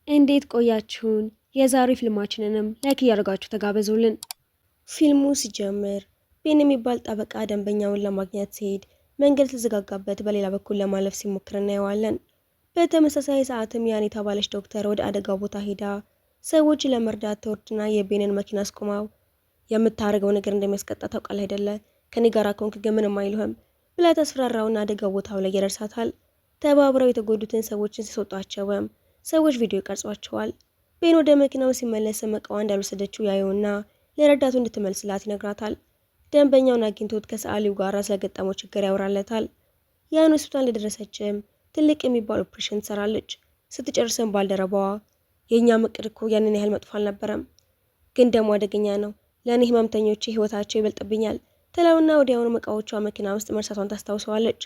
እንዴት ቆያችሁን? የዛሬው ፊልማችንንም ላይክ እያደረጋችሁ ተጋበዙልን። ፊልሙ ሲጀምር ቤን የሚባል ጠበቃ ደንበኛውን ለማግኘት ሲሄድ መንገድ ተዘጋጋበት በሌላ በኩል ለማለፍ ሲሞክር እናየዋለን። በተመሳሳይ ሰዓትም ያን የተባለች ዶክተር ወደ አደጋው ቦታ ሄዳ ሰዎች ለመርዳት ተወርድና የቤንን መኪና አስቆማው የምታደርገው ነገር እንደሚያስቀጣ ታውቃለህ አይደለ? ከኔ ጋር ከሆንክ ግን ምንም አይልህም ብላ ታስፈራራውና አደጋው ቦታው ላይ ይደርሳታል። ተባብረው የተጎዱትን ሰዎችን ሲሰጧቸውም ሰዎች ቪዲዮ ቀርጿቸዋል። ቤን ወደ መኪናው ሲመለስ እቃዋ እንዳልወሰደችው ያየውና ለረዳቱ እንድትመልስላት ይነግራታል። ደንበኛውን አግኝቶት ከሰዓሊው ጋር ስለገጠመው ችግር ያወራለታል። ያን ሆስፒታል እንደደረሰችም ትልቅ የሚባል ኦፕሬሽን ትሰራለች። ስትጨርስም ባልደረባዋ የእኛ እቅድ እኮ ያንን ያህል መጥፎ አልነበረም፣ ግን ደግሞ አደገኛ ነው፣ ለእኔ ህመምተኞቼ ህይወታቸው ይበልጥብኛል ትለውና ወዲያውኑ እቃዎቿ መኪና ውስጥ መርሳቷን ታስታውሰዋለች።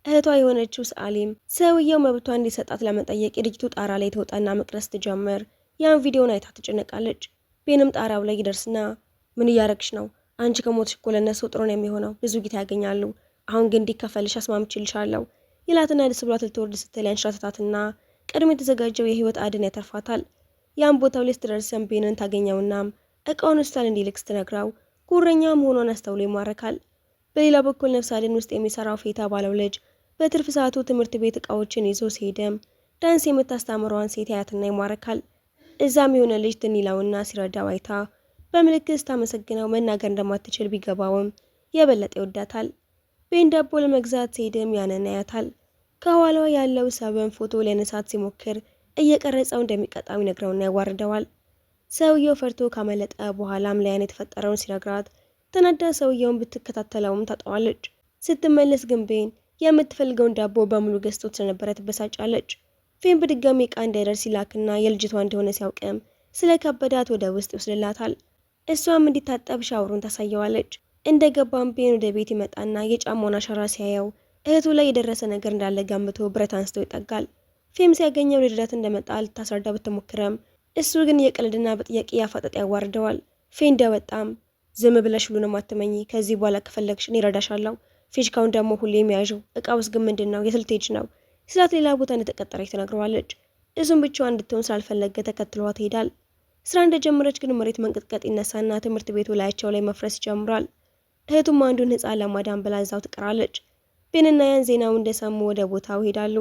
እህቷ የሆነችው ሰዓሊም ሰውየው መብቷ እንዲሰጣት ለመጠየቅ የድርጅቱ ጣራ ላይ ተወጣና መቅረስ ትጀምር። ያን ቪዲዮን አይታ ትጨነቃለች። ቤንም ጣራው ላይ ይደርስና ምን እያረግሽ ነው? አንቺ ከሞትሽ እኮ ለእነሱ ጥሩ ነው የሚሆነው፣ ብዙ ጊዜ ያገኛሉ። አሁን ግን እንዲከፈልሽ አስማምችልሻለሁ ይላትና ደስ ብሏት ልትወርድ ስትል ያንሸራተታትና ቀድሞ የተዘጋጀው የህይወት አድን ያተርፋታል። ያን ቦታው ላይ ስትደርስም ቤንን ታገኘውና እቃውን ሆስፒታል እንዲልክ ስትነግረው ጉረኛ መሆኗን አስተውሎ ይማረካል። በሌላ በኩል ነፍስ አድን ውስጥ የሚሰራው ፌታ ባለው ልጅ በትርፍ ሰዓቱ ትምህርት ቤት እቃዎችን ይዞ ሲሄድም ዳንስ የምታስተምረዋን ሴት ያያትና ይማረካል። እዛም የሆነ ልጅ ትንይላውና ሲረዳው አይታ በምልክት ስታመሰግነው መናገር እንደማትችል ቢገባውም የበለጠ ይወዳታል። ቤን ዳቦ ለመግዛት ሲሄድም ያንን ያያታል። ከኋላዋ ያለው ሰብን ፎቶ ሊያነሳት ሲሞክር እየቀረጸው እንደሚቀጣው ይነግረውና ያዋርደዋል። ሰውየው ፈርቶ ካመለጠ በኋላም ላያን የተፈጠረውን ሲነግራት ተናዳ ሰውየውን ብትከታተለውም ታጠዋለች። ስትመለስ ግን ቤን የምትፈልገውን ዳቦ በሙሉ ገዝቶት ስለነበረ ትበሳጫለች። ፌን በድጋሚ ዕቃ እንዳይደርስ ይላክና የልጅቷ እንደሆነ ሲያውቅም ስለ ከበዳት ወደ ውስጥ ይወስድላታል። እሷም እንዲታጠብ ሻወሩን ታሳየዋለች። እንደገባም ቤን ወደ ቤት ይመጣና የጫማውን አሻራ ሲያየው እህቱ ላይ የደረሰ ነገር እንዳለ ገምቶ ብረት አንስቶ ይጠጋል። ፌም ሲያገኘው ልጅዳት እንደመጣ ልታስረዳ ብትሞክረም እሱ ግን የቀልድና በጥያቄ ያፋጠጥ ያዋርደዋል። ፌ እንደወጣም ዝም ብለሽ ሁሉንም አትመኝ፣ ከዚህ በኋላ ከፈለግሽ እኔ እረዳሻለሁ፣ ፊሽካውን ደግሞ ሁሌ የሚያዥው እቃ ውስጥ ግን ምንድን ነው የስልቴጅ ነው ስላት ሌላ ቦታ እንደተቀጠረች ትነግረዋለች። እሱም ብቻዋን እንድትሆን ስላልፈለገ ተከትሏት ይሄዳል። ስራ እንደጀመረች ግን መሬት መንቀጥቀጥ ይነሳና ትምህርት ቤቱ ላያቸው ላይ መፍረስ ይጀምራል። እህቱም አንዱን ህፃን ለማዳን ብላ እዛው ትቀራለች። ቤንና ያን ዜናው እንደሰሙ ወደ ቦታው ይሄዳሉ።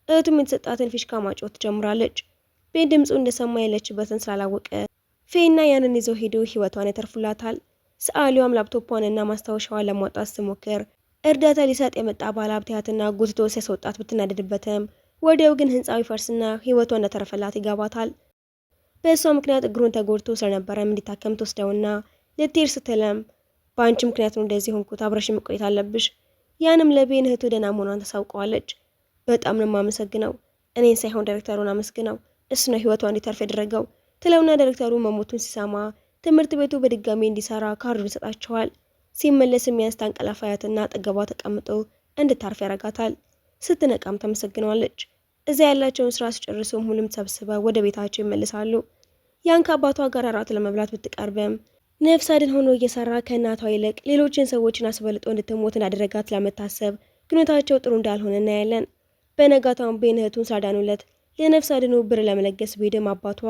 እህቱም የተሰጣትን ፊሽካ ማጮት ትጀምራለች። ቤን ድምፁ እንደሰማ ያለችበትን ስላላወቀ ፌና ያንን ይዘው ሄዶ ህይወቷን ያተርፉላታል። ሰዓሊዋም ላፕቶፑንና ማስታወሻዋን ለማውጣት ስትሞክር እርዳታ ሊሰጥ የመጣ ባለሀብት ያትና ጎትቶ ሲያስወጣት ብትናደድበትም ወዲያው ግን ህንፃው ይፈርስና ህይወቷ እንደተረፈላት ይገባታል። በእሷ ምክንያት እግሩን ተጎድቶ ስለነበረም እንዲታከም ትወስደውና ልትሄድ ስትለም በአንቺ ምክንያት ነው እንደዚህ ሆንኩት፣ አብረሽ መቆየት አለብሽ። ያንም ለቤን እህቱ ደህና መሆኗን ታሳውቀዋለች። በጣም ነው የማመሰግነው፣ እኔን ሳይሆን ዳይሬክተሩን አመስግነው፣ እሱ ነው ህይወቷ እንዲተርፍ ያደረገው ትለውና ዳይሬክተሩ መሞቱን ሲሰማ ትምህርት ቤቱ በድጋሚ እንዲሰራ ካርዱን ይሰጣቸዋል። ሲመለስም ያንስ ታንቀላፋያትና አጠገቧ ተቀምጦ እንድታርፍ ያረጋታል። ስትነቃም ተመሰግነዋለች። እዚያ ያላቸውን ስራ ሲጨርሱም ሁሉም ተሰብስበው ወደ ቤታቸው ይመልሳሉ። ያን ከአባቷ ጋር እራት ለመብላት ብትቀርብም ነፍስ አድን ሆኖ እየሰራ ከእናቷ ይልቅ ሌሎችን ሰዎችን አስበልጦ እንድትሞት እንዳደረጋት ለመታሰብ ግንኙነታቸው ጥሩ እንዳልሆነ እናያለን። በነጋታውን ቤን እህቱን ሳዳኑለት ለነፍስ አድኑ ብር ለመለገስ ቢሄድም አባቷ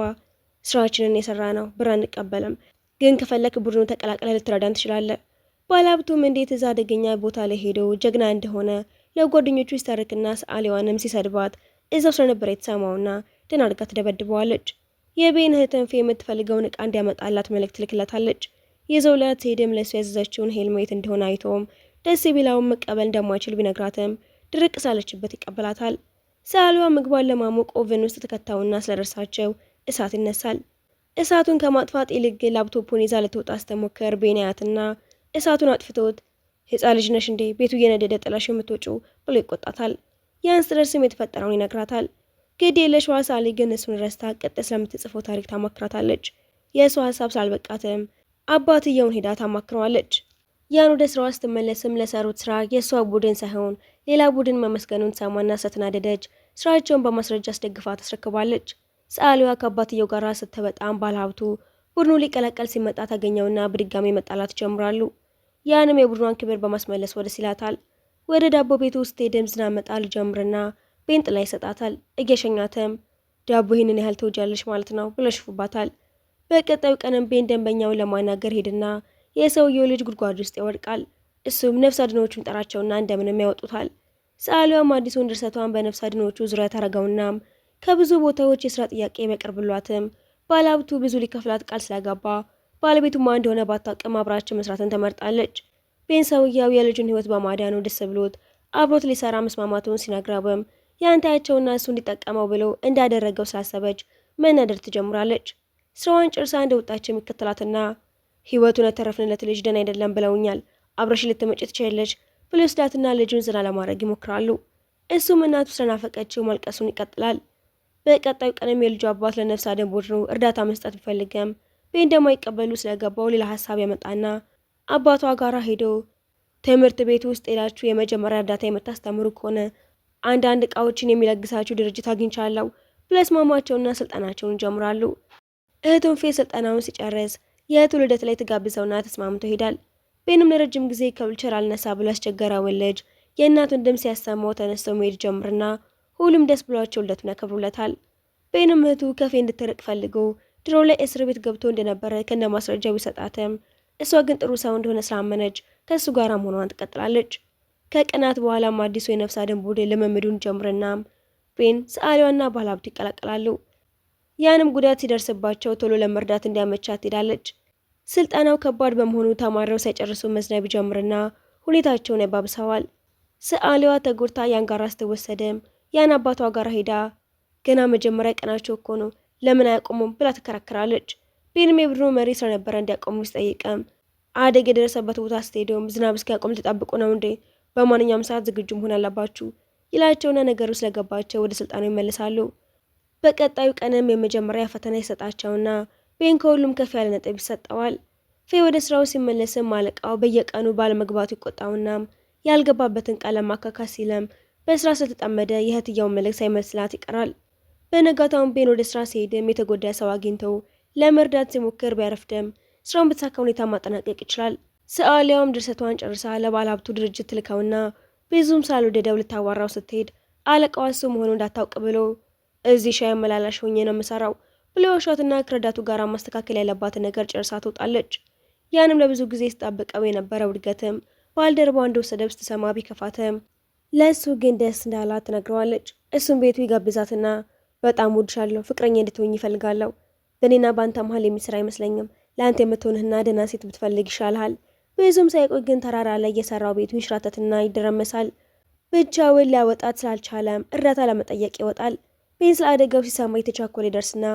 ስራችንን የሰራ ነው፣ ብር አንቀበልም፣ ግን ከፈለክ ቡድኑ ተቀላቅለህ ልትረዳን ትችላለህ። ባለሀብቱም እንዴት እዛ አደገኛ ቦታ ላይ ሄዶ ጀግና እንደሆነ ለጓደኞቹ ሲተርክና ሰዓሊዋንም ሲሰድባት እዛው ስለነበረ የተሰማውና ደህና አድርጋ ትደበድበዋለች። የቤን እህትን ፌ የምትፈልገውን ዕቃ እንዲያመጣላት መልእክት ልክለታለች። ይዘውላት ሲሄድም ለእሱ ያዘዘችውን ሄልሜት እንደሆነ አይቶም ደስ ቢላውን መቀበል እንደማይችል ቢነግራትም ድርቅ ሳለችበት ይቀበላታል። ሰዓሊዋ ምግቧን ለማሞቅ ኦቨን ውስጥ ተከታውና ስለደርሳቸው እሳት ይነሳል። እሳቱን ከማጥፋት ይልቅ ላፕቶፑን ይዛ ልትወጣ ስትሞክር ቤን ያያትና እሳቱን አጥፍቶት ህፃን ልጅ ነሽ እንዴ ቤቱ እየነደደ ጥላሽ የምትወጪው ብሎ ይቆጣታል። ያን ስትደርስም የተፈጠረውን ይነግራታል። ግድ የለሽዋ ሰዓሊ ግን እሱን ረስታ ቀጥታ ስለምትጽፈው ታሪክ ታማክራታለች። የእሷ ሀሳብ ስላልበቃትም አባትየውን ሄዳ ታማክረዋለች። ያን ወደ ስራዋ ስትመለስም ለሰሩት ስራ የእሷ ቡድን ሳይሆን ሌላ ቡድን መመስገኑን ሰማና ስትናደደች ስራቸውን በማስረጃ አስደግፋ ታስረክባለች። ሰዓሊዋ ከአባትየው ጋር ስትበጣም ባለሀብቱ ቡድኑ ሊቀላቀል ሲመጣ ታገኘውና በድጋሚ መጣላት ጀምራሉ። ያንም የቡድኗን ክብር በማስመለስ ወደ ሲላታል። ወደ ዳቦ ቤቱ ውስጥ ሄደም ዝናብ መጣል ጀምርና ቤን ጥላ ይሰጣታል። እየሸኛተም ዳቦ ይህንን ያህል ትወጃለሽ ማለት ነው ብሎ ሽፉባታል። በቀጣዩ ቀንም ቤን ደንበኛውን ለማናገር ሄድና የሰውየው ልጅ ጉድጓድ ውስጥ ይወድቃል። እሱም ነፍስ አድኖቹን ጠራቸውና እንደምንም ያወጡታል። ሰዓሊዋም አዲሱን ድርሰቷን በነፍስ አድኖቹ ዙሪያ ታረገውና ከብዙ ቦታዎች የስራ ጥያቄ ቢያቀርብሏትም ባለሀብቱ ብዙ ሊከፍላት ቃል ስላገባ ባለቤቱ ማን እንደሆነ ባታውቅም አብራቸው መስራትን ተመርጣለች። ቤን ሰውየው የልጁን ሕይወት በማዳኑ ደስ ብሎት አብሮት ሊሰራ መስማማቱን ሲነግረውም የአንታያቸውና እሱ እንዲጠቀመው ብሎ እንዳደረገው ስላሰበች መናደር ትጀምራለች። ስራዋን ጨርሳ እንደወጣች የሚከተላትና ሕይወቱን ያተረፍንለት ልጅ ደህና አይደለም ብለውኛል፣ አብረሽ ልትመጪ ትችያለሽ ብሎ ስዳትና ልጁን ዝና ለማድረግ ይሞክራሉ። እሱም እናቱ ስለናፈቀችው ማልቀሱን ይቀጥላል። በቀጣዩ ቀንም የልጁ አባት ለነፍስ አድን ቡድኑ እርዳታ መስጠት ቢፈልግም ቤን እንደማይቀበሉ ስለገባው ሌላ ሀሳብ ያመጣና አባቷ ጋራ ሄዶ ትምህርት ቤት ውስጥ ሄዳችሁ የመጀመሪያ እርዳታ የምታስተምሩ ከሆነ አንዳንድ እቃዎችን የሚለግሳችሁ ድርጅት አግኝቻለሁ ብለው ይስማማቸውና ስልጠናቸውን ይጀምራሉ። እህቱን ፌ ስልጠናውን ሲጨርስ የእህቱ ልደት ላይ ተጋብዘውና ተስማምቶ ይሄዳል። ቤንም ለረጅም ጊዜ ከዊልቸር አልነሳ ብሎ ያስቸገረውን ልጅ የእናቱን ድምፅ ሲያሰማው ተነስተው መሄድ ጀምርና ሁሉም ደስ ብሏቸው ልደቱን ያከብሩለታል። ቤንም እህቱ ከፌ እንድትርቅ ፈልጎ ድሮ ላይ እስር ቤት ገብቶ እንደነበረ ከነ ማስረጃው ቢሰጣትም እሷ ግን ጥሩ ሰው እንደሆነ ስላመነች ከእሱ ጋር መሆኗን ትቀጥላለች። ከቀናት በኋላም አዲሱ የነፍስ አድን ቡድን ልምምዱን ጀምርና ቤን ሰዓሊዋና ባለሀብቱ ይቀላቀላሉ። ያንም ጉዳት ሲደርስባቸው ቶሎ ለመርዳት እንዲያመቻት ትሄዳለች። ስልጠናው ከባድ በመሆኑ ተማሪው ሳይጨርሱ መዝነብ ጀምርና ሁኔታቸውን ያባብሰዋል። ሰዓሊዋ ተጎድታ ያን ጋር ስትወሰድም ያን አባቷ ጋር ሄዳ ገና መጀመሪያ ቀናቸው እኮ ነው ለምን አያቆሙም ብላ ትከራከራለች። ቤንም የቡድኑ መሪ ስለነበረ እንዲያቆሙ ሲጠይቅም አደጋ የደረሰበት ቦታ ስትሄዱም ዝናብ እስኪያቆም ተጠብቁ ነው እንዴ? በማንኛውም ሰዓት ዝግጁ መሆን አለባችሁ ይላቸውና ነገሩ ስለገባቸው ወደ ስልጣኑ ይመልሳሉ። በቀጣዩ ቀንም የመጀመሪያ ፈተና ይሰጣቸውና ቤን ከሁሉም ከፍ ያለ ነጥብ ይሰጠዋል። ፌ ወደ ስራው ሲመለስም አለቃው በየቀኑ ባለመግባቱ ይቆጣውና ያልገባበትን ቃል ማካካስ ሲለም በስራ ስለተጠመደ የእህትየውን መልእክት ሳይመስላት ይቀራል። በነጋታውን ቤን ወደ ስራ ሲሄድም የተጎዳ ሰው አግኝተው ለመርዳት ሲሞክር ቢያረፍድም ስራውን በተሳካ ሁኔታ ማጠናቀቅ ይችላል። ሰዓሊያውም ድርሰቷን ጨርሳ ለባለሀብቱ ድርጅት ትልከውና ብዙም ሳልወደደው ልታዋራው ስትሄድ አለቃዋ እሱ መሆኑ እንዳታውቅ ብሎ እዚህ ሻይ አመላላሽ ሆኜ ነው የምሰራው ብሎ ወሻትና ከረዳቱ ጋር ማስተካከል ያለባትን ነገር ጨርሳ ትወጣለች። ያንም ለብዙ ጊዜ ስጠብቀው የነበረው እድገትም ባልደረባዋ እንደወሰደው ስትሰማ ቢከፋትም ለእሱ ግን ደስ እንዳላት ትነግረዋለች። እሱም ቤቱ ይጋብዛትና በጣም ውድሻለሁ፣ ፍቅረኛ እንድትሆኝ ይፈልጋለሁ። በእኔና በአንተ መሀል የሚሰራ አይመስለኝም። ለአንተ የምትሆንህና ደህና ሴት ብትፈልግ ይሻልሃል። ብዙም ሳይቆይ ግን ተራራ ላይ የሰራው ቤቱ ይንሸራተትና ይደረመሳል። ብቻውን ሊያወጣት ስላልቻለም እርዳታ ለመጠየቅ ይወጣል። ቤን ስለ አደጋው ሲሰማ የተቻኮለ ይደርስና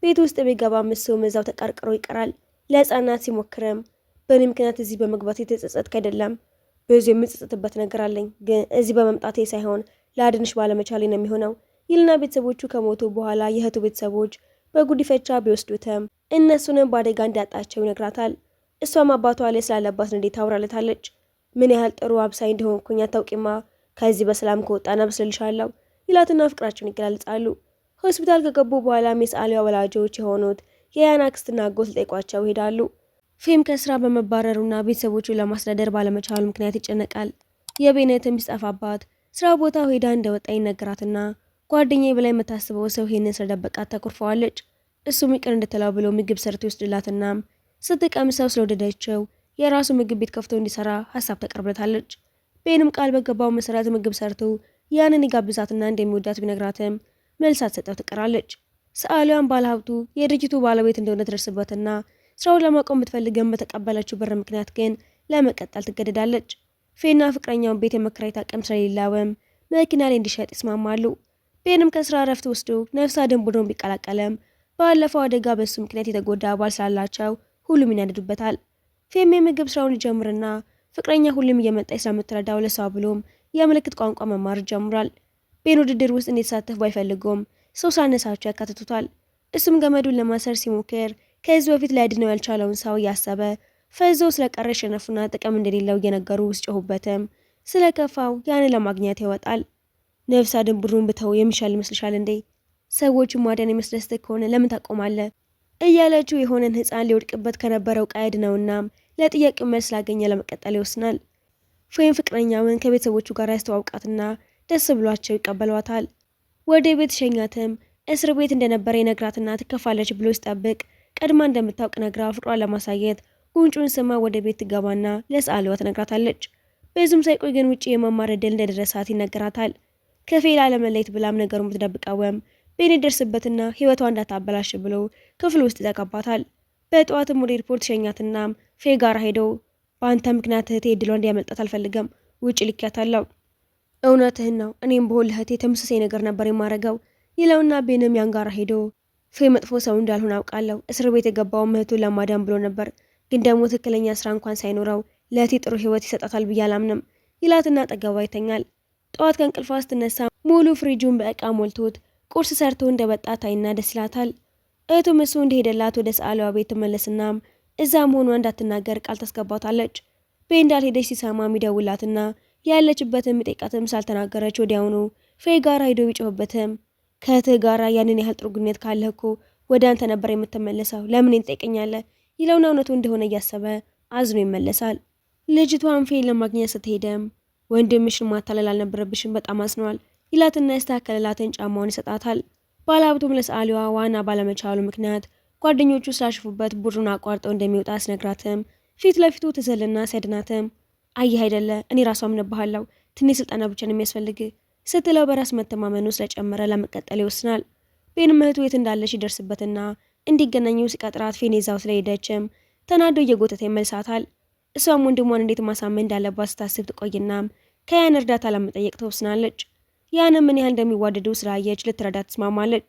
ቤት ውስጥ ቢገባም እሱም እዛው ተቀርቅሮ ይቀራል። ለህፃናት ሲሞክርም በእኔ ምክንያት እዚህ በመግባት የተጸጸትክ አይደለም፣ ብዙ የምጸጸትበት ነገር አለኝ፣ ግን እዚህ በመምጣቴ ሳይሆን ለአድንሽ ባለመቻሌ ነው የሚሆነው ይልና ቤተሰቦቹ ከሞቱ በኋላ የእህቱ ቤተሰቦች በጉዲፈቻ ቢወስዱትም እነሱንም በአደጋ እንዳጣቸው ይነግራታል። እሷም አባቷ ላይ ስላለባት እንዴት ታውራለታለች። ምን ያህል ጥሩ አብሳይ እንደሆንኩኝ አታውቂማ፣ ከዚህ በሰላም ከወጣና በስልልሻለሁ ይላትና ፍቅራቸውን ይገላልጻሉ። ሆስፒታል ከገቡ በኋላም የሰዓሊዋ ወላጆች የሆኑት የያን አክስትና አጎት ሊጠይቋቸው ይሄዳሉ። ፌም ከስራ በመባረሩና ቤተሰቦቹን ለማስተዳደር ባለመቻሉ ምክንያት ይጨነቃል። የቤነትም ቢጠፋባት ስራ ቦታው ሄዳ እንደወጣ ይነገራትና ጓደኛዬ ብላ የምታስበው ሰው ይሄንን ስለደበቃት ተኩርፈዋለች። እሱም ይቅር እንድትለው ብሎ ምግብ ሰርቶ ይወስድላትና ስትቀምሰው ስለወደደችው የራሱ ምግብ ቤት ከፍቶ እንዲሰራ ሀሳብ ተቀርብለታለች። ቤንም ቃል በገባው መሰረት ምግብ ሰርቶ ያንን ይጋብዛትና እንደሚወዳት ቢነግራትም መልስ ሳትሰጠው ትቀራለች። ሰዓሊዋን ባለሀብቱ የድርጅቱ ባለቤት እንደሆነ ትደርስበትና ስራውን ለማቆም ብትፈልግም በተቀበለችው ብር ምክንያት ግን ለመቀጠል ትገደዳለች። ፌና ፍቅረኛውን ቤት የመከራየት አቅም ስለሌለውም መኪና ላይ እንዲሸጥ ይስማማሉ። ቤንም ከስራ እረፍት ወስዶ ነፍስ አድን ቡድኑን ቢቀላቀልም ባለፈው አደጋ በሱ ምክንያት የተጎዳ አባል ስላላቸው ሁሉም ይናደዱበታል። ፌም የምግብ ስራውን ይጀምርና ፍቅረኛ ሁሉም እየመጣች ስለምትረዳው ለሷ ብሎም የምልክት ቋንቋ መማር ጀምሯል። ቤን ውድድር ውስጥ እንዲሳተፍ ባይፈልጉም ሰው ሳነሳቸው ያካትቱታል። እሱም ገመዱን ለማሰር ሲሞክር ከዚህ በፊት ሊያድነው ያልቻለውን ሰው እያሰበ ፈዞ ስለቀረ ሸነፉና ጥቅም እንደሌለው እየነገሩ ውስጥ ጮሁበትም ስለከፋው ያንን ለማግኘት ይወጣል። ነፍስ አድን ቡድኑን ብተው የሚሻል ይመስልሻል እንዴ? ሰዎችን ማዳን የሚያስደስትህ ከሆነ ለምን ታቆማለህ? እያለችው የሆነን ህፃን ሊወድቅበት ከነበረው ቃይድ ነውና ለጥያቄው መልስ ላገኘ ለመቀጠል ይወስናል። ፌም ፍቅረኛውን ከቤተሰቦቹ ጋር ያስተዋውቃትና ደስ ብሏቸው ይቀበሏታል። ወደ ቤት ሸኛትም እስር ቤት እንደነበረ ይነግራትና ትከፋለች ብሎ ሲጠብቅ ቀድማ እንደምታውቅ ነግራ ፍቅሯን ለማሳየት ጉንጩን ስማ ወደ ቤት ትገባና ለሰዓሊዋ ትነግራታለች። ብዙም ሳይቆይ ግን ውጪ የመማር ዕድል እንደደረሳት ይነገራታል። ከፌል አለመለየት ብላም ነገሩን ብትደብቀውም ቤን ይደርስበትና ህይወቷ እንዳታበላሽ ብሎ ክፍል ውስጥ ይዘጋባታል። በጠዋትም ወደ ኤርፖርት ሸኛትና ፌ ጋር ሄደው በአንተ ምክንያት እህቴ እድሏ እንዲያመልጣት አልፈልገም፣ ውጭ ልኪያታለሁ። እውነትህን ነው፣ እኔም በሆን ለእህቴ ተመሳሳይ ነገር ነበር የማረገው ይለውና ቤንም ያን ጋር ሄዶ ፌ መጥፎ ሰው እንዳልሆነ አውቃለሁ። እስር ቤት የገባውም እህቱን ለማዳን ብሎ ነበር፣ ግን ደግሞ ትክክለኛ ስራ እንኳን ሳይኖረው ለእህቴ ጥሩ ህይወት ይሰጣታል ብዬ አላምንም ይላትና አጠገቧ ይተኛል። ጠዋት ከእንቅልፏ ስትነሳ ሙሉ ፍሪጁን በእቃ ሞልቶት ቁርስ ሰርቶ እንደበጣ ታይና ደስ ይላታል። እህቱም እሱ እንደሄደላት ወደ ሰዓሊዋ ቤት ትመለስና እዛ መሆኗ እንዳትናገር ቃል ታስገባታለች። ቤ እንዳልሄደች ሲሰማ ይደውላትና ያለችበትን የሚጠይቃትም ሳልተናገረች ወዲያውኑ ፌ ጋር ሄዶ ቢጮህበትም ከእህትህ ጋራ ያንን ያህል ጥሩ ግንኙነት ካለህ እኮ ወደ አንተ ነበር የምትመለሰው፣ ለምን ትጠይቀኛለህ ይለውና እውነቱ እንደሆነ እያሰበ አዝኖ ይመለሳል። ልጅቷን ፌን ለማግኘት ስትሄደም ወንድምሽን ማታለል አልነበረብሽም፣ በጣም አዝኗል ይላትና ያስተካከለላትን ጫማውን ይሰጣታል። ባለሀብቱም ለሰዓሊዋ ዋና ባለመቻሉ ምክንያት ጓደኞቹ ስላሽፉበት ቡድኑን አቋርጠው እንደሚወጣ አስነግራትም ፊት ለፊቱ ትዘልና ሲያድናትም አየህ አይደለ እኔ ራሷ አምንብሃለሁ፣ ትንሽ ስልጠና ብቻ ነው የሚያስፈልግ ስትለው በራስ መተማመኑ ስለጨመረ ለመቀጠል ይወስናል። ቤንም እህቱ የት እንዳለች ይደርስበትና እንዲገናኙ ሲቀጥራት ፌኔዛው ስለሄደችም ተናዶ እየጎተተ ይመልሳታል። እሷም ወንድሟን እንዴት ማሳመን እንዳለባት ስታስብ ትቆይና ከያን እርዳታ ለመጠየቅ ተወስናለች። ያንም ምን ያህል እንደሚዋደዱ ስላየች ልትረዳ ትስማማለች።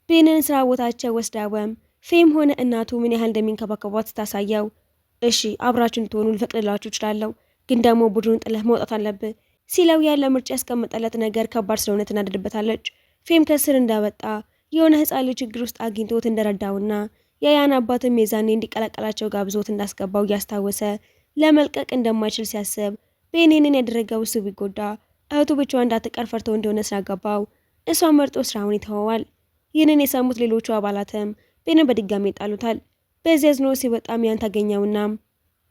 ቤንን ስራ ቦታቸው ወስዳወም ፌም ሆነ እናቱ ምን ያህል እንደሚንከባከቧት ስታሳየው እሺ አብራችሁ እንድትሆኑ ልፈቅድላችሁ እችላለሁ፣ ግን ደግሞ ቡድኑን ጥለህ መውጣት አለብህ ሲለው ያለ ምርጫ ያስቀመጠለት ነገር ከባድ ስለሆነ ትናደድበታለች። ፌም ከስር እንዳወጣ የሆነ ህፃን ልጅ ችግር ውስጥ አግኝቶት እንደረዳውና የያን አባትም የዛኔ እንዲቀላቀላቸው ጋብዞት እንዳስገባው እያስታወሰ ለመልቀቅ እንደማይችል ሲያስብ ቤኔንን ያደረገው እሱ ቢጎዳ እህቱ ብቻዋን እንዳትቀር ፈርቶ እንደሆነ ስላገባው እሷን መርጦ ስራውን ይተወዋል። ይህንን የሰሙት ሌሎቹ አባላትም ቤንን በድጋሚ ይጣሉታል። በዚያ ዝኖ ሲወጣም ያን ታገኘውና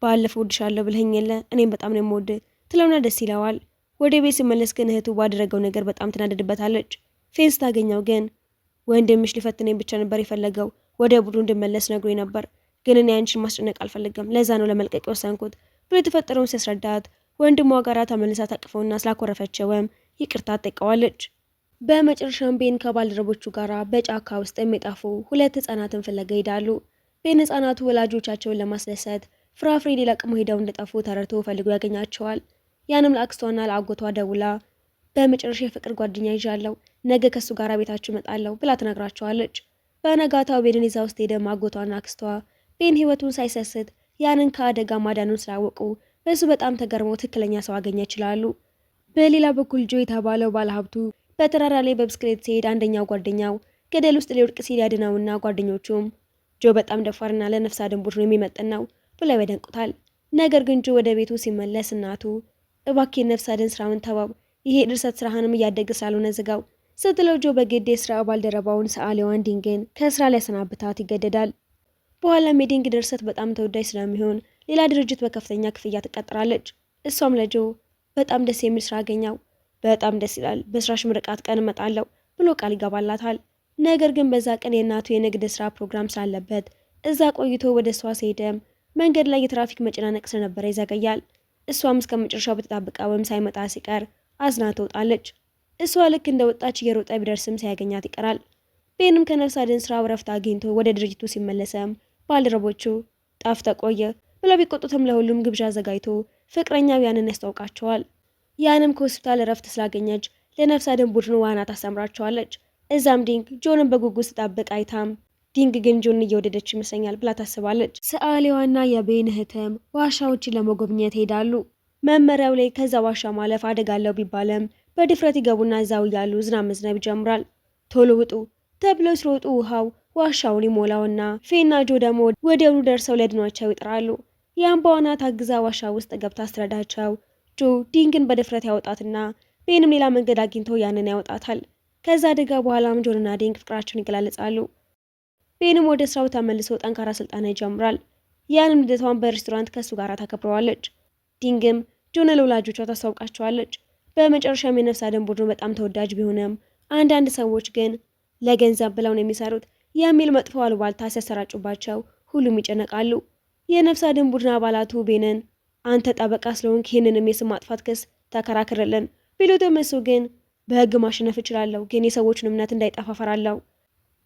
ባለፈው ወድሻለሁ ብለኸኝ የለ እኔም በጣም ነው የምወድ ትለውና ደስ ይለዋል። ወደ ቤት ሲመለስ ግን እህቱ ባደረገው ነገር በጣም ትናደድበታለች። ፌን ስታገኘው ግን ወንድምሽ ሊፈትነኝ ብቻ ነበር የፈለገው፣ ወደ ቡድኑ እንድመለስ ነግሮኝ ነበር፣ ግን እኔ አንቺን ማስጨነቅ አልፈልግም፣ ለዛ ነው ለመልቀቅ የወሰንኩት ብሎ የተፈጠረውን ሲያስረዳት ወንድሟ ጋር ተመልሳ ታቅፈውና ስላኮረፈችውም ይቅርታ ትጠይቀዋለች። በመጨረሻም ቤን ከባልደረቦቹ ጋር በጫካ ውስጥ የሚጠፉ ሁለት ህጻናትን ፍለጋ ይሄዳሉ። ቤን ህጻናቱ ወላጆቻቸውን ለማስደሰት ፍራፍሬ ሊለቅሙ ሄደው እንደጠፉ ተረድቶ ፈልጎ ያገኛቸዋል። ያንም ለአክስቷና ለአጎቷ ደውላ በመጨረሻ የፍቅር ጓደኛ ይዣለሁ፣ ነገ ከሱ ጋር ቤታችሁ እመጣለሁ ብላ ትነግራቸዋለች። በነጋታው ቤንን ይዛ ውስጥ ሄደም አጎቷና አክስቷ ቤን ህይወቱን ሳይሰስት ያንን ከአደጋ ማዳኑን ስላወቁ በሱ በጣም ተገርመው ትክክለኛ ሰው አገኘ ይችላሉ። በሌላ በኩል ጆ የተባለው ባለሀብቱ በተራራ ላይ በብስክሌት ሲሄድ አንደኛው ጓደኛው ገደል ውስጥ ሊወድቅ ሲል ያድነውና ጓደኞቹም ጆ በጣም ደፋርና ለነፍስ አድን ቡድኑ የሚመጥን ነው ብለው ያደንቁታል። ነገር ግን ጆ ወደ ቤቱ ሲመለስ እናቱ እባክህ ነፍስ አድን ስራውን ተባብ፣ ይሄ ድርሰት ስራህንም እያደገ ስላልሆነ ዝጋው ስትለው ጆ በግድ የስራ ባልደረባውን ሰዓሊዋን ዲንግን ከስራ ሊያሰናብታት ይገደዳል። በኋላም የዲንግ ድርሰት በጣም ተወዳጅ ስለሚሆን ሌላ ድርጅት በከፍተኛ ክፍያ ትቀጥራለች። እሷም ለጆ በጣም ደስ የሚል ስራ አገኘው፣ በጣም ደስ ይላል፣ በስራሽ ምርቃት ቀን እመጣለሁ ብሎ ቃል ይገባላታል። ነገር ግን በዛ ቀን የእናቱ የንግድ ስራ ፕሮግራም ስላለበት እዛ ቆይቶ ወደ እሷ ሲሄድም መንገድ ላይ የትራፊክ መጨናነቅ ስለነበረ ይዘገያል። እሷም እስከ መጨረሻው በተጣበቀውም ሳይመጣ ሲቀር አዝና ትወጣለች። እሷ ልክ እንደ ወጣች እየሮጠ ቢደርስም ሳያገኛት ይቀራል። ቤንም ከነፍስ አድን ስራ እረፍት አግኝቶ ወደ ድርጅቱ ሲመለሰም ባልደረቦቹ ጣፍተ ቆየ ብለው ቢቆጡትም ለሁሉም ግብዣ አዘጋጅቶ ፍቅረኛው ያንን ያስታውቃቸዋል። ያንም ከሆስፒታል እረፍት ስላገኘች ለነፍስ አድን ቡድኑ ዋና ታስተምራቸዋለች። እዛም ዲንግ ጆንን በጉጉት ስጠብቅ አይታም ዲንግ ግን ጆንን እየወደደች ይመስለኛል ብላ ታስባለች። ሰዓሊዋና የቤን እህትም ዋሻዎችን ለመጎብኘት ሄዳሉ። መመሪያው ላይ ከዛ ዋሻ ማለፍ አደጋ አለው ቢባለም በድፍረት ይገቡና እዛው እያሉ ዝናብ መዝነብ ይጀምራል። ቶሎ ውጡ ተብለው ሲሮጡ ውሃው ዋሻውን ይሞላውና ፌና ጆ ደግሞ ወዲያውኑ ደርሰው ሊያድኗቸው ይጥራሉ። ያን በዋና ታግዛ ዋሻ ውስጥ ገብታ አስትረዳቸው ጆ ዲንግን በድፍረት ያወጣትና ቤንም ሌላ መንገድ አግኝቶ ያንን ያወጣታል። ከዛ አደጋ በኋላም ጆንና ዲንግ ፍቅራቸውን ይገላለጻሉ። ቤንም ወደ ስራው ተመልሶ ጠንካራ ስልጠና ይጀምራል። ያንም ልደቷን በሬስቶራንት ከሱ ጋር ታከብረዋለች። ዲንግም ጆን ለወላጆቿ ታስታውቃቸዋለች። በመጨረሻም የነፍስ አድን ቡድኑ በጣም ተወዳጅ ቢሆንም አንዳንድ ሰዎች ግን ለገንዘብ ብለው ነው የሚሰሩት የሚል መጥፎ አሉባልታ ሲያሰራጩባቸው ሁሉም ይጨነቃሉ። የነፍስ አድን ቡድን አባላቱ ቤንን አንተ ጠበቃ ስለሆንክ ይህንንም የስም ማጥፋት ክስ ተከራክርልን ቢሉትም እሱ ግን በህግ ማሸነፍ እችላለሁ፣ ግን የሰዎችን እምነት እንዳይጠፋ ፈራለሁ።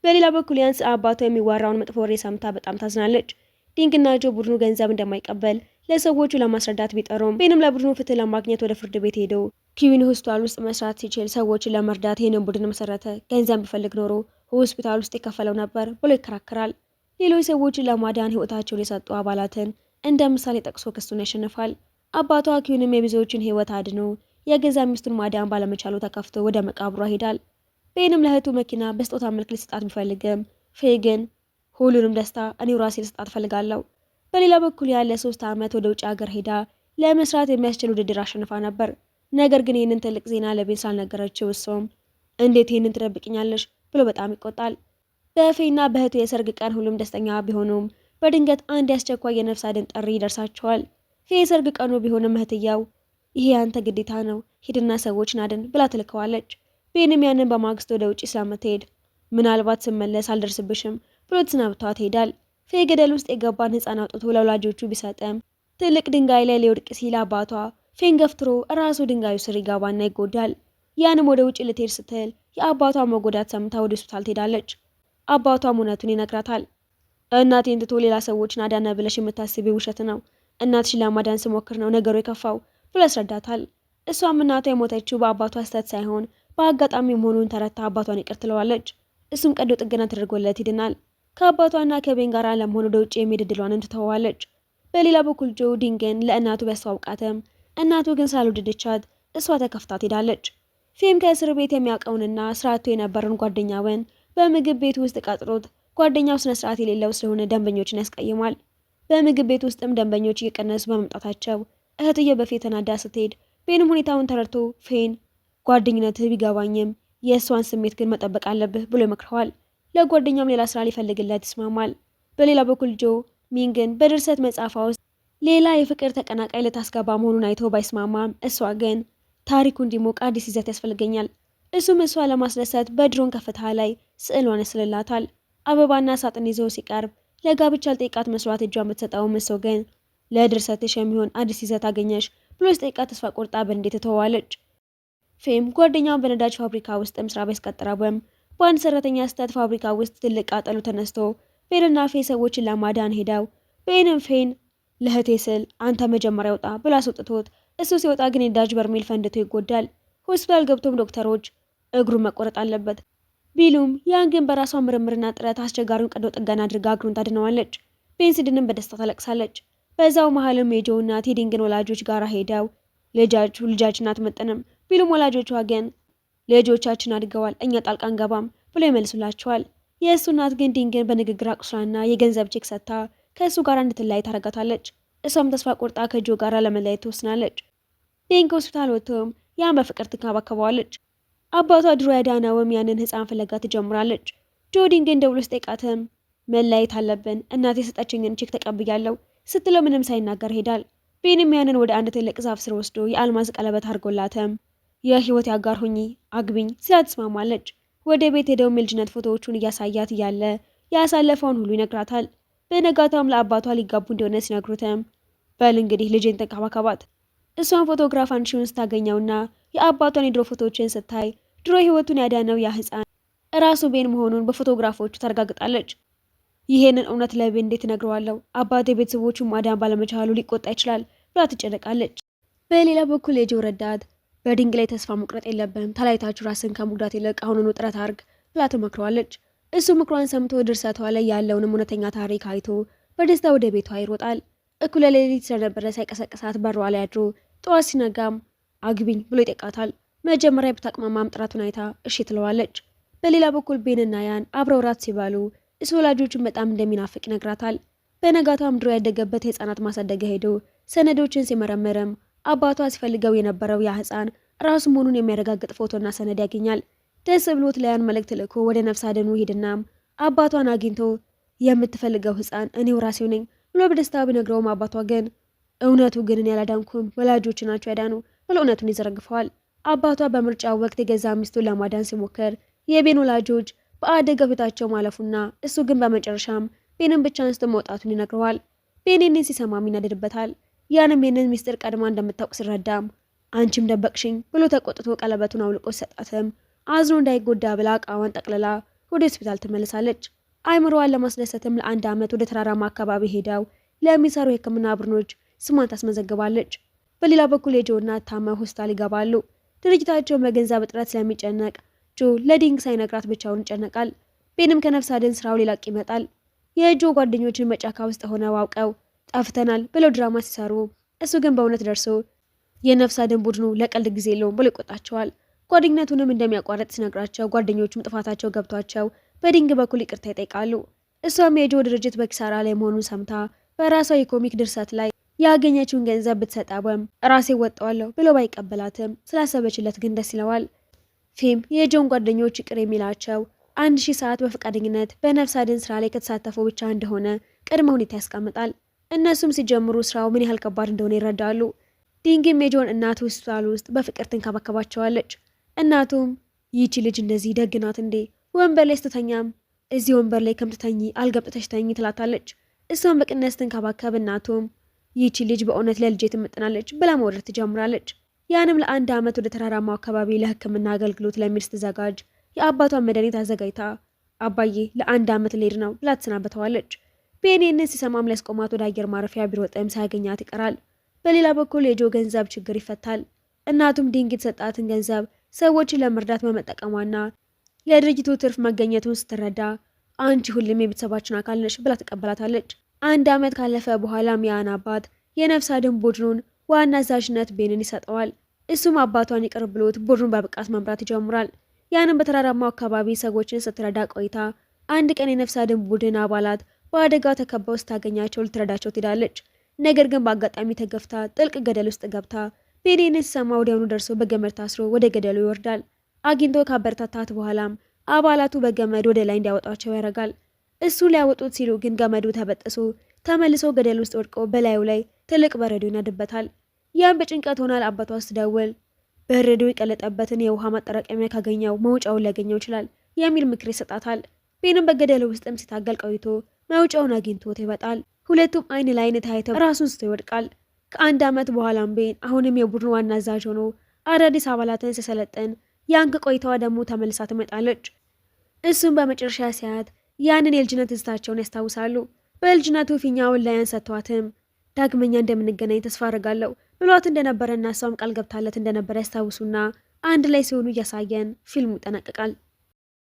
በሌላ በኩል ያንስ አባቷ የሚዋራውን መጥፎ ወሬ ሰምታ በጣም ታዝናለች። ዲንግና ጆ ቡድኑ ገንዘብ እንደማይቀበል ለሰዎቹ ለማስረዳት ቢጠሩም ቤንም ለቡድኑ ፍትህ ለማግኘት ወደ ፍርድ ቤት ሄደው ኪዊን ሆስፒታል ውስጥ መስራት ሲችል ሰዎችን ለመርዳት ይህንን ቡድን መሰረተ፣ ገንዘብ ቢፈልግ ኖሮ ሆስፒታል ውስጥ የከፈለው ነበር ብሎ ይከራከራል። ሌሎች ሰዎችን ለማዳን ህይወታቸውን የሰጡ አባላትን እንደ ምሳሌ ጠቅሶ ክሱን ያሸንፋል። አባቷ ኪዊንም የብዙዎችን ህይወት አድኖ የገዛ ሚስቱን ማዳን ባለመቻሉ ተከፍቶ ወደ መቃብሯ ሄዳል። ቤንም ለእህቱ መኪና በስጦታ መልክ ሊሰጣት ቢፈልግም ፌ ግን ሁሉንም ደስታ እኔው ራሴ ልሰጣት ፈልጋለሁ። በሌላ በኩል ያለ 3 ዓመት ወደ ውጭ ሀገር ሄዳ ለመስራት የሚያስችል ውድድር አሸንፋ ነበር። ነገር ግን ይህንን ትልቅ ዜና ለቤን ስላልነገረችው እሱም እንዴት ይህንን ትደብቅኛለሽ ብሎ በጣም ይቆጣል። በፌና በእህቱ የሰርግ ቀን ሁሉም ደስተኛ ቢሆኑም በድንገት አንድ ያስቸኳይ የነፍስ አድን ጥሪ ይደርሳቸዋል። ፌ የሰርግ ቀኑ ቢሆንም እህትየው ይሄ ያንተ ግዴታ ነው፣ ሂድና ሰዎችን አድን ብላ ትልከዋለች። ቤንም ያንን በማግስት ወደ ውጭ ስለምትሄድ ምናልባት ስመለስ አልደርስብሽም ብሎ ተሰናብቷት ትሄዳል። ፌ ገደል ውስጥ የገባን ህፃን አውጥቶ ለወላጆቹ ቢሰጥም ትልቅ ድንጋይ ላይ ሊወድቅ ሲል አባቷ ፌን ገፍትሮ ራሱ ድንጋዩ ስር ይገባና ይጎዳል። ያንም ወደ ውጭ ልትሄድ ስትል የአባቷ መጎዳት ሰምታ ወደ ሆስፒታል ትሄዳለች። አባቷም እውነቱን ይነግራታል። እናቴን ትቶ ሌላ ሰዎችን አዳነ ብለሽ የምታስቢው ውሸት ነው፣ እናትሽን ለማዳን ስሞክር ነው ነገሩ የከፋው ብሎ ያስረዳታል። እሷም እናቷ የሞተችው በአባቷ ስህተት ሳይሆን በአጋጣሚ መሆኑን ተረታ አባቷን ይቅር ትለዋለች። እሱም ቀዶ ጥገና ተደርጎለት ይድናል። ከአባቷና ከቤን ጋር ለመሆን ወደ ውጭ የሚሄድ እድሏንም ትተዋለች። በሌላ በኩል ጆ ዲንግን ለእናቱ ቢያስተዋውቃትም እናቱ ግን ስላልወደደቻት እሷ ተከፍታ ትሄዳለች። ፌም ከእስር ቤት የሚያውቀውንና ስርዓቱ የነበረውን ጓደኛውን በምግብ ቤት ውስጥ ቀጥሮት ጓደኛው ስነ ስርዓት የሌለው ስለሆነ ደንበኞችን ያስቀይማል። በምግብ ቤት ውስጥም ደንበኞች እየቀነሱ በመምጣታቸው እህትየው በፌ ተናዳ ስትሄድ ቤንም ሁኔታውን ተረድቶ ፌን ጓደኝነትህ ቢገባኝም የእሷን ስሜት ግን መጠበቅ አለብህ ብሎ ይመክረዋል። ለጓደኛም ሌላ ስራ ሊፈልግለት ይስማማል። በሌላ በኩል ጆ ሚንግን በድርሰት መጽሐፏ ውስጥ ሌላ የፍቅር ተቀናቃይ ልታስገባ መሆኑን አይቶ ባይስማማም እሷ ግን ታሪኩ እንዲሞቅ አዲስ ይዘት ያስፈልገኛል። እሱም እሷ ለማስደሰት በድሮን ከፍታ ላይ ስዕሏን ያስልላታል። አበባና ሳጥን ይዞ ሲቀርብ ለጋብቻ ልጠይቃት መስሏት እጇ የምትሰጠውም እሱ ግን ለድርሰትሽ የሚሆን አዲስ ይዘት አገኘሽ ብሎ ሲጠይቃት ተስፋ ቆርጣ በንዴት ትተዋለች። ፌም ጓደኛውን በነዳጅ ፋብሪካ ውስጥም ስራ ቢያስቀጥረውም በአንድ ሰራተኛ ስህተት ፋብሪካ ውስጥ ትልቅ ቃጠሎ ተነስቶ ቤንና ፌ ሰዎችን ለማዳን ሄደው ቤንም ፌን ለእህቴ ስል አንተ መጀመሪያ ውጣ ብሎ አስወጥቶት እሱ ሲወጣ ግን የነዳጅ በርሜል ፈንድቶ ይጎዳል። ሆስፒታል ገብቶም ዶክተሮች እግሩን መቆረጥ አለበት ቢሉም ያን ግን በራሷ ምርምርና ጥረት አስቸጋሪውን ቀዶ ጥገና አድርጋ እግሩን ታድነዋለች። ቤን ሲድንም በደስታ ታለቅሳለች። በዛው መሀልም የጆ እናት የዲንግን ወላጆች ጋር ሄደው ልጃችን አትመጥንም ቢሉም ወላጆቿ ግን ልጆቻችን አድገዋል፣ እኛ ጣልቃ አንገባም ብሎ ይመልሱላቸዋል። የእሱ እናት ግን ዲንግን በንግግር አቁስላና የገንዘብ ቼክ ሰጥታ ከእሱ ጋር እንድትለያይ ታረጋታለች። እሷም ተስፋ ቆርጣ ከጆ ጋር ለመለያየት ትወስናለች። ዲንግ ሆስፒታል ወጥቶም ያን በፍቅር ትንከባከበዋለች። አባቷ ድሮ ያዳነውም ያንን ህፃን ፍለጋ ትጀምራለች። ጆ ዲንግን ደውሎ ሲጠይቃትም መለያየት አለብን፣ እናቴ የሰጠችኝን ቼክ ተቀብያለሁ ስትለው ምንም ሳይናገር ሄዳል። ቤንም ያንን ወደ አንድ ትልቅ ዛፍ ስር ወስዶ የአልማዝ ቀለበት አድርጎላትም የህይወት ያጋር ሁኚ አግቢኝ ስላት ትስማማለች። ወደ ቤት ሄደውም የልጅነት ፎቶዎቹን እያሳያት እያለ ያሳለፈውን ሁሉ ይነግራታል። በነጋታውም ለአባቷ ሊጋቡ እንደሆነ ሲነግሩትም በል እንግዲህ ልጄን ተንከባከባት። እሷን ፎቶግራፍ አንሺውን ስታገኘውና የአባቷን የድሮ ፎቶዎችን ስታይ ድሮ ህይወቱን ያዳነው ያ ህፃን እራሱ ቤን መሆኑን በፎቶግራፎቹ ታረጋግጣለች። ይሄንን እውነት ለቤን እንዴት እነግረዋለሁ? አባቴ ቤተሰቦቹን ማዳን ባለመቻሉ ሊቆጣ ይችላል ብላ ትጨነቃለች። በሌላ በኩል የጆ ረዳት በዲንግ ላይ ተስፋ መቁረጥ የለብንም፣ ተለያይታችሁ ራስን ከመጉዳት ይልቅ አሁኑኑ ጥረት አድርግ ብላ ትመክረዋለች። እሱ ምክሯን ሰምቶ ድርሰቷ ላይ ያለውንም እውነተኛ ታሪክ አይቶ በደስታ ወደ ቤቷ ይሮጣል። እኩለ ሌሊት ስለነበረ ሳይቀሰቅሳት በሯ ላይ አድሮ ጠዋት ሲነጋም አግቢኝ ብሎ ይጠይቃታል። መጀመሪያ ብታቅማማም ጥረቱን አይታ እሺ ትለዋለች። በሌላ በኩል ቤንና ያን አብረው ራት ሲባሉ እሱ ወላጆቹን በጣም እንደሚናፍቅ ይነግራታል። በነጋታም ድሮ ያደገበት የህፃናት ማሳደጊያ ሄዶ ሰነዶችን ሲመረምርም አባቷ ሲፈልገው የነበረው ያ ህፃን ራሱ መሆኑን የሚያረጋግጥ ፎቶና ሰነድ ያገኛል። ደስ ብሎት ለያን መልእክት ልኮ ወደ ነፍስ አድኑ ሄድና አባቷን አግኝቶ የምትፈልገው ህፃን እኔው ራሴው ነኝ ብሎ በደስታ ቢነግረውም አባቷ ግን እውነቱ ግን እኔ ያላዳንኩም ወላጆች ናቸው ያዳኑ ብሎ እውነቱን ይዘረግፈዋል። አባቷ በምርጫው ወቅት የገዛ ሚስቱን ለማዳን ሲሞክር የቤን ወላጆች በአደጋው ሕይወታቸው ማለፉና እሱ ግን በመጨረሻም ቤንን ብቻ አንስቶ መውጣቱን ይነግረዋል። ቤን ይህንን ሲሰማም ይናደድበታል። ያንም ይህንን ሚስጥር ቀድማ እንደምታውቅ ሲረዳም አንቺም ደበቅሽኝ ብሎ ተቆጥቶ ቀለበቱን አውልቆ ሰጣትም። አዝኖ እንዳይጎዳ ብላ እቃዋን ጠቅልላ ወደ ሆስፒታል ትመለሳለች። አይምሮዋን ለማስደሰትም ለ1 ዓመት ወደ ተራራማ አካባቢ ሄደው ለሚሰሩ የሕክምና ቡድኖች ስሟን ታስመዘግባለች። በሌላ በኩል የጆ እናት ታመው ሆስፒታል ይገባሉ። ድርጅታቸው በገንዘብ እጥረት ስለሚጨነቅ ጆ ለዲንግ ሳይነግራት ብቻውን ይጨነቃል። ቤንም ከነፍስ አድን ስራው ሊለቅ ይመጣል። የጆ ጓደኞችን በጫካ ውስጥ ሆነው አውቀው ጠፍተናል ብለው ድራማ ሲሰሩ እሱ ግን በእውነት ደርሶ የነፍስ አድን ቡድኑ ለቀልድ ጊዜ የለውም ብሎ ይቆጣቸዋል። ጓደኝነቱንም እንደሚያቋረጥ ሲነግራቸው ጓደኞቹም ጥፋታቸው ገብቷቸው በዲንግ በኩል ይቅርታ ይጠይቃሉ። እሷም የጆ ድርጅት በኪሳራ ላይ መሆኑን ሰምታ በራሷ የኮሚክ ድርሰት ላይ ያገኘችውን ገንዘብ ብትሰጠውም ራሴ ወጣዋለሁ ብሎ ባይቀበላትም ስላሰበችለት ግን ደስ ይለዋል። ፊም የጆን ጓደኞች ይቅር የሚላቸው 1000 ሰዓት በፈቃደኝነት በነፍስ አድን ስራ ላይ ከተሳተፉ ብቻ እንደሆነ ቅድመ ሁኔታ ያስቀምጣል። እነሱም ሲጀምሩ ስራው ምን ያህል ከባድ እንደሆነ ይረዳሉ። ዲንግም የጆን እናት ሆስፒታል ውስጥ በፍቅር ትንከባከባቸዋለች። እናቱም ይቺ ልጅ እንደዚህ ደግናት እንዴ? ወንበር ላይ ስትተኛም እዚህ ወንበር ላይ ከምትተኝ አልገብተሽ ተኝ ትላታለች። እሷም በቅነት ስትንከባከብ እናቱም ይቺ ልጅ በእውነት ለልጄ ትመጥናለች ብላ መውደድ ትጀምራለች። ያንም ለ1 ዓመት ወደ ተራራማው አካባቢ ለሕክምና አገልግሎት ለሚል ስትዘጋጅ የአባቷን መድኃኒት አዘጋጅታ አባዬ ለ1 ዓመት ልሄድ ነው ብላ ትሰናበተዋለች። ቤኔንን ሲሰማም ሊያስቆማት ወደ አየር ማረፊያ ቢሮጥም ሳያገኛት ይቀራል። በሌላ በኩል የጆ ገንዘብ ችግር ይፈታል። እናቱም ዲንግ የተሰጣትን ገንዘብ ሰዎችን ለመርዳት በመጠቀሟና ለድርጅቱ ትርፍ መገኘቱን ስትረዳ አንቺ ሁሌም የቤተሰባችን አካል ነሽ ብላ ትቀበላታለች። 1 ዓመት ካለፈ በኋላም ያን አባት የነፍስ አድን ቡድኑን ዋና አዛዥነት ቤንን ይሰጠዋል። እሱም አባቷን ይቅር ብሎት ቡድኑን በብቃት መምራት ይጀምራል። ያንም በተራራማው አካባቢ ሰዎችን ስትረዳ ቆይታ አንድ ቀን የነፍስ አድን ቡድን አባላት በአደጋው ተከበው ስታገኛቸው ልትረዳቸው ትሄዳለች። ነገር ግን በአጋጣሚ ተገፍታ ጥልቅ ገደል ውስጥ ገብታ ቤንን ሲሰማ ወዲያውኑ ደርሶ በገመድ ታስሮ ወደ ገደሉ ይወርዳል። አግኝቶ ካበረታታት በኋላም አባላቱ በገመድ ወደ ላይ እንዲያወጣቸው ያደርጋል። እሱ ሊያወጡት ሲሉ ግን ገመዱ ተበጥሶ ተመልሶ ገደል ውስጥ ወድቆ በላዩ ላይ ትልቅ በረዶ ይነድበታል። ያም በጭንቀት ሆና ለአባቷ ስትደውል በረዶ የቀለጠበትን የውሃ ማጠራቀሚያ ካገኘው መውጫውን ሊያገኘው ይችላል የሚል ምክር ይሰጣታል። ቤንም በገደሉ ውስጥም ሲታገል ቆይቶ መውጫውን አግኝቶት ይወጣል። ሁለቱም አይን ለአይን ታይተው ራሱን ስቶ ይወድቃል። ከ1 ዓመት በኋላም ቤን አሁንም የቡድኑ ዋና አዛዥ ሆኖ አዳዲስ አባላትን ሲሰለጥን ያን ቆይታዋ ደግሞ ተመልሳ ትመጣለች። እሱም በመጨረሻ ሲያት ያንን የልጅነት ትዝታቸውን ያስታውሳሉ። በልጅነቱ ፊኛውን ላይ አንሰቷትም ዳግመኛ እንደምንገናኝ ተስፋ አድርጋለሁ ብሏት እንደነበረና እሷም ቃል ገብታለት እንደነበረ ያስታውሱና አንድ ላይ ሲሆኑ እያሳየን ፊልሙ ይጠናቀቃል።